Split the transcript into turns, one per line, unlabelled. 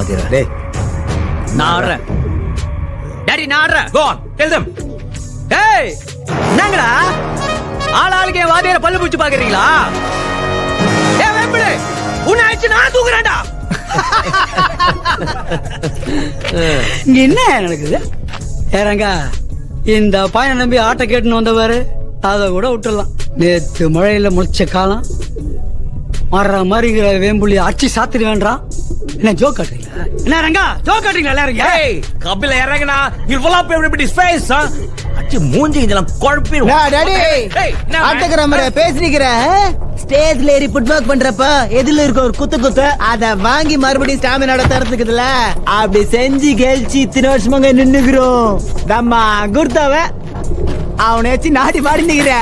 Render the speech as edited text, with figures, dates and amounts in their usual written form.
வாத்தியாரா.
டேய்
நான் ஆடுறேன் டாடி, நான் ஆடுறேன்.
go on tell them.
டேய் என்னங்கடா ஆளுக்கு என் வாத்தியார பல்லு பூச்சி பாக்குறீங்களா? ஏ வேம்பிடு, உன்னை அடிச்சு நான் தூக்குறேன்டா.
இங்க என்ன நடக்குது? ஏறங்க இந்த பையனை நம்பி ஆட்டை கேட்டுன்னு வந்தவாரு, அதை கூட விட்டுடலாம். நேத்து மழையில முளைச்ச காலம் மாறுற மாதிரிங்கிற வேம்புலி அச்சு சாத்திரி வேண்டாம். என்ன ஜோக் காட்டுறீங்களா? என்ன ரங்கா ஜோக் காட்டுறீங்களா எல்லாரும்?
Hey Kapila இறங்குனா you will up everybody's face huh? அச்சி மூஞ்சி இதெல்லாம் குழப்பிரும்.
ஆட்டக்கிற மாதிரி பேசிக்கிற ஸ்டேஜ்ல ஏறி ஃபுட்பால் பண்றப்ப எதுல இருக்க ஒரு குத்து அத வாங்கி மறுபடியும் ஸ்டாமினாட தரத்துக்குதுல அப்படி செஞ்சு கெழிச்சு இத்தனை வருஷமாங்க நின்னுக்கிறோம். நம்ம குர்தாவ அவனை வச்சு நாடி பாடி நிக்கிற.